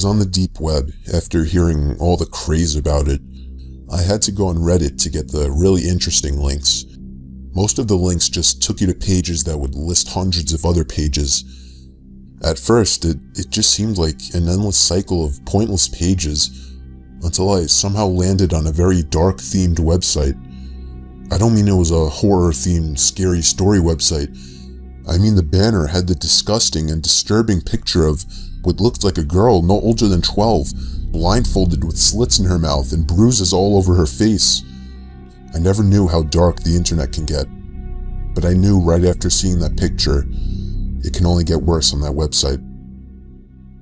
was on the deep web after hearing all the craze about it. I had to go on Reddit to get the really interesting links. Most of the links just took you to pages that would list hundreds of other pages. At first, it just seemed like an endless cycle of pointless pages, until I somehow landed on a very dark-themed website. I don't mean it was a horror-themed scary story website. I mean the banner had the disgusting and disturbing picture of what looked like a girl no older than 12, blindfolded with slits in her mouth and bruises all over her face. I never knew how dark the internet can get, but I knew right after seeing that picture, it can only get worse on that website.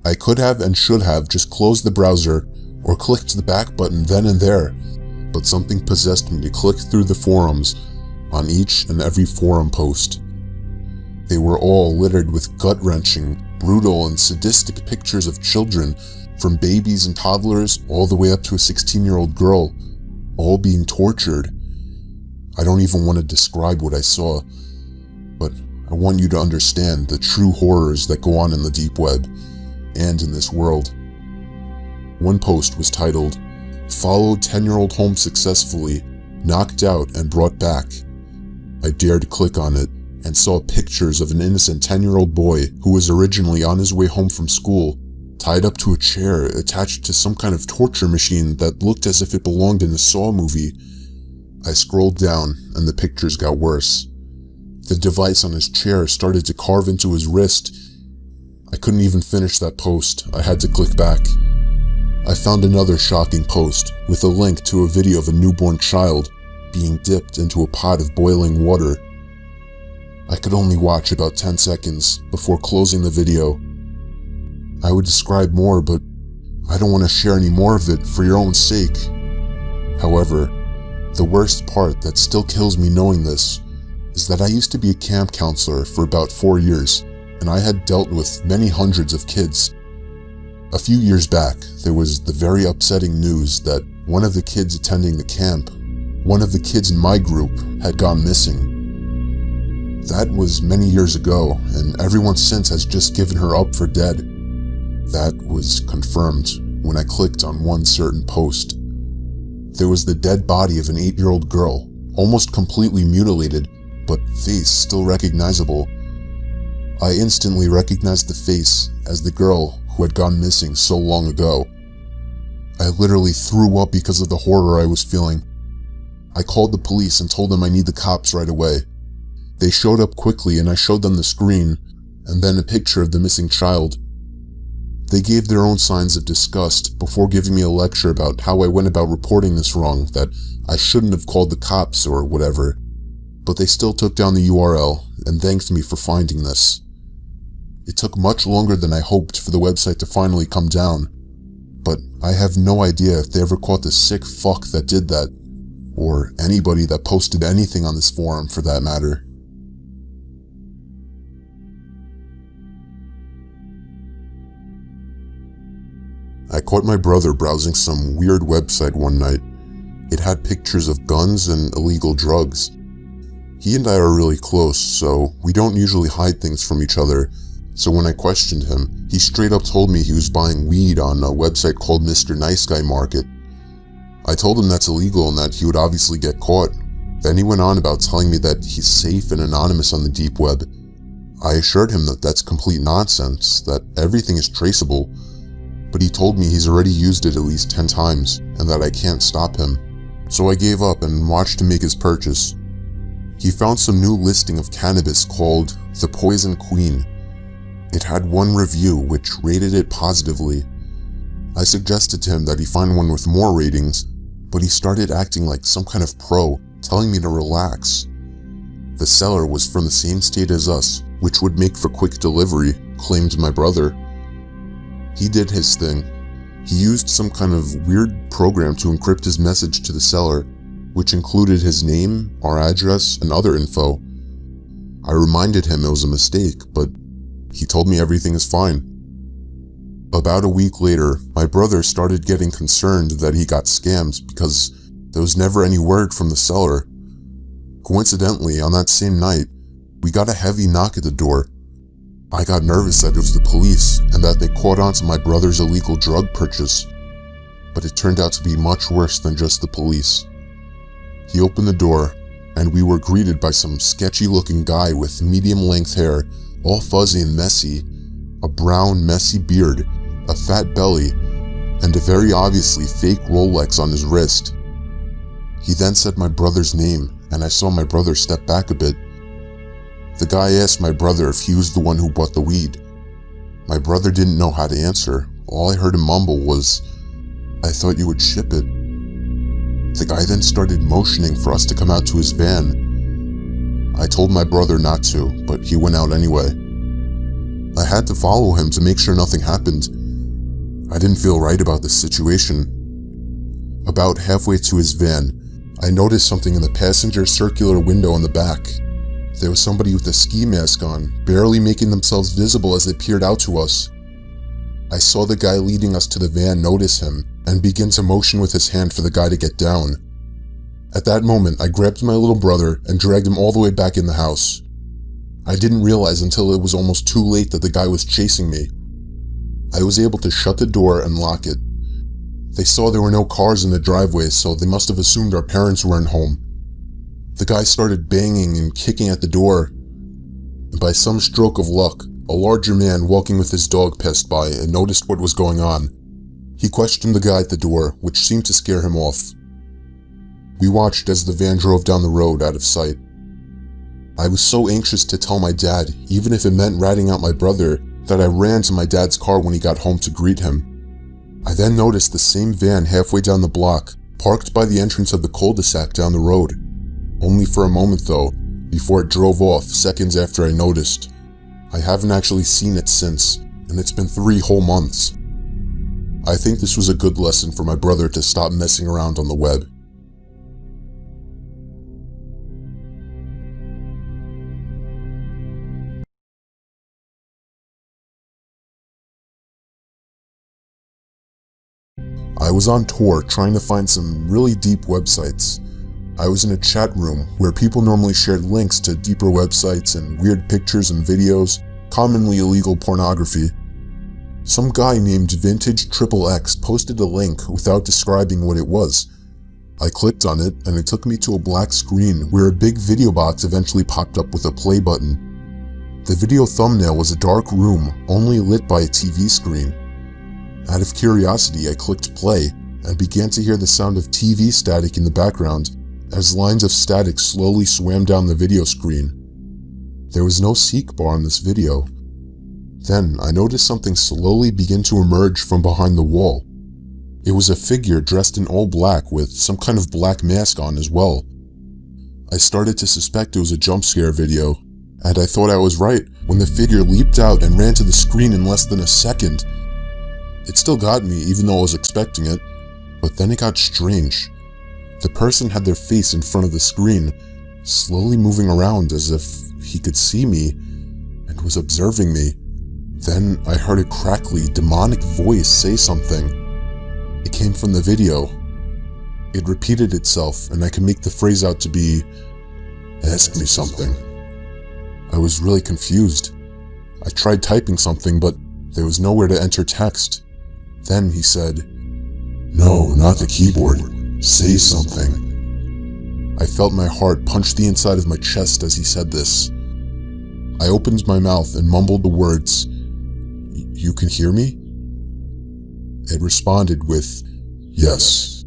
I could have and should have just closed the browser or clicked the back button then and there, but something possessed me to click through the forums on each and every forum post. They were all littered with gut-wrenching, brutal, and sadistic pictures of children, from babies and toddlers all the way up to a 16-year-old girl, all being tortured. I don't even want to describe what I saw, but I want you to understand the true horrors that go on in the deep web and in this world. One post was titled, "Followed 10-year-old home successfully, knocked out and brought back." I dared click on it and saw pictures of an innocent 10-year-old boy who was originally on his way home from school, tied up to a chair attached to some kind of torture machine that looked as if it belonged in a Saw movie. I scrolled down and the pictures got worse. The device on his chair started to carve into his wrist. I couldn't even finish that post. I had to click back. I found another shocking post with a link to a video of a newborn child being dipped into a pot of boiling water. I could only watch about 10 seconds before closing the video. I would describe more, but I don't want to share any more of it for your own sake. However, the worst part that still kills me knowing this is that I used to be a camp counselor for about 4 years, and I had dealt with many hundreds of kids. A few years back, there was the very upsetting news that one of the kids attending the camp, one of the kids in my group, had gone missing. That was many years ago, and everyone since has just given her up for dead. That was confirmed when I clicked on one certain post. There was the dead body of an 8-year-old girl, almost completely mutilated, but face still recognizable. I instantly recognized the face as the girl who had gone missing so long ago. I literally threw up because of the horror I was feeling. I called the police and told them I need the cops right away. They showed up quickly and I showed them the screen, and then a picture of the missing child. They gave their own signs of disgust before giving me a lecture about how I went about reporting this wrong, that I shouldn't have called the cops or whatever. But they still took down the URL and thanked me for finding this. It took much longer than I hoped for the website to finally come down, but I have no idea if they ever caught the sick fuck that did that, or anybody that posted anything on this forum for that matter. I caught my brother browsing some weird website one night. It had pictures of guns and illegal drugs. He and I are really close, so we don't usually hide things from each other, so when I questioned him, he straight up told me he was buying weed on a website called Mr. I told him that's illegal and that he would obviously get caught. Then he went on about telling me that he's safe and anonymous on the deep web. I assured him that that's complete nonsense, that everything is traceable, but he told me he's already used it at least 10 times and that I can't stop him. So I gave up and watched him make his purchase. He found some new listing of cannabis called The Poison Queen. It had one review which rated it positively. I suggested to him that he find one with more ratings, but he started acting like some kind of pro, telling me to relax. The seller was from the same state as us, which would make for quick delivery, claimed my brother. He did his thing. He used some kind of weird program to encrypt his message to the seller, which included his name, our address, and other info. I reminded him it was a mistake, but he told me everything is fine. About a week later, my brother started getting concerned that he got scammed because there was never any word from the seller. Coincidentally, on that same night, we got a heavy knock at the door. I got nervous that it was the police and that they caught on to my brother's illegal drug purchase, but it turned out to be much worse than just the police. He opened the door, and we were greeted by some sketchy-looking guy with medium-length hair, all fuzzy and messy, a brown, messy beard, a fat belly, and a very obviously fake Rolex on his wrist. He then said my brother's name, and I saw my brother step back a bit. The guy asked my brother if he was the one who bought the weed. My brother didn't know how to answer. All I heard him mumble was, "I thought you would ship it." The guy then started motioning for us to come out to his van. I told my brother not to, but he went out anyway. I had to follow him to make sure nothing happened. I didn't feel right about this situation. About halfway to his van, I noticed something in the passenger circular window in the back. There was somebody with a ski mask on, barely making themselves visible as they peered out to us. I saw the guy leading us to the van notice him and begin to motion with his hand for the guy to get down. At that moment, I grabbed my little brother and dragged him all the way back in the house. I didn't realize until it was almost too late that the guy was chasing me. I was able to shut the door and lock it. They saw there were no cars in the driveway, so they must have assumed our parents weren't home. The guy started banging and kicking at the door, and by some stroke of luck, a larger man walking with his dog passed by and noticed what was going on. He questioned the guy at the door, which seemed to scare him off. We watched as the van drove down the road out of sight. I was so anxious to tell my dad, even if it meant ratting out my brother, that I ran to my dad's car when he got home to greet him. I then noticed the same van halfway down the block, parked by the entrance of the cul-de-sac down the road. Only for a moment though, before it drove off seconds after I noticed. I haven't actually seen it since, and it's been 3 whole months. I think this was a good lesson for my brother to stop messing around on the web. I was on tour trying to find some really deep websites. I was in a chat room where people normally shared links to deeper websites and weird pictures and videos, commonly illegal pornography. Some guy named Vintage XXX posted a link without describing what it was. I clicked on it and it took me to a black screen where a big video box eventually popped up with a play button. The video thumbnail was a dark room only lit by a TV screen. Out of curiosity, I clicked play and began to hear the sound of TV static in the background as lines of static slowly swam down the video screen. There was no seek bar on this video. Then I noticed something slowly begin to emerge from behind the wall. It was a figure dressed in all black with some kind of black mask on as well. I started to suspect it was a jump scare video, and I thought I was right when the figure leaped out and ran to the screen in less than a second. It still got me even though I was expecting it, but then it got strange. The person had their face in front of the screen, slowly moving around as if he could see me and was observing me. Then I heard a crackly, demonic voice say something. It came from the video. It repeated itself, and I could make the phrase out to be, "Ask me something." I was really confused. I tried typing something, but there was nowhere to enter text. Then he said, "No, not the keyboard. Say something." I felt my heart punch the inside of my chest as he said this. I opened my mouth and mumbled the words, "You can hear me?" It responded with, "Yes."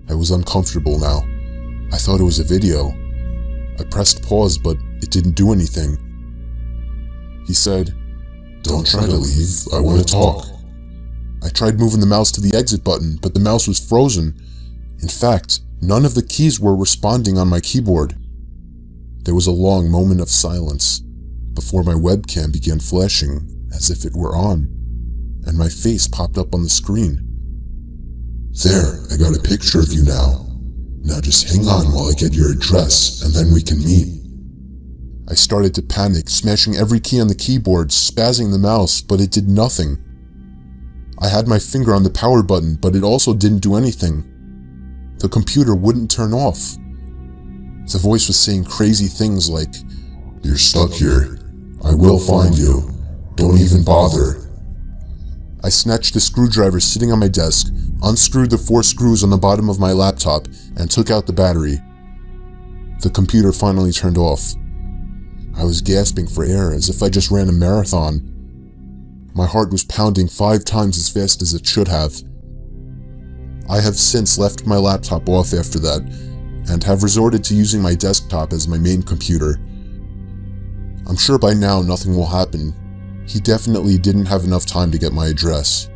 I was uncomfortable now. I thought it was a video. I pressed pause, but it didn't do anything. He said, "Don't try to leave, I want to talk." I tried moving the mouse to the exit button, but the mouse was frozen. In fact, none of the keys were responding on my keyboard. There was a long moment of silence before my webcam began flashing as if it were on, and my face popped up on the screen. "There, I got a picture of you now. Now just hang on while I get your address, and then we can meet." I started to panic, smashing every key on the keyboard, spazzing the mouse, but it did nothing. I had my finger on the power button, but it also didn't do anything. The computer wouldn't turn off. The voice was saying crazy things like, "You're stuck here. I will find you. Don't even bother. I snatched the screwdriver sitting on my desk, unscrewed the 4 screws on the bottom of my laptop, and took out the battery. The computer finally turned off. I was gasping for air as if I just ran a marathon. My heart was pounding 5 times as fast as it should have. I have since left my laptop off after that, and have resorted to using my desktop as my main computer. I'm sure by now nothing will happen. He definitely didn't have enough time to get my address.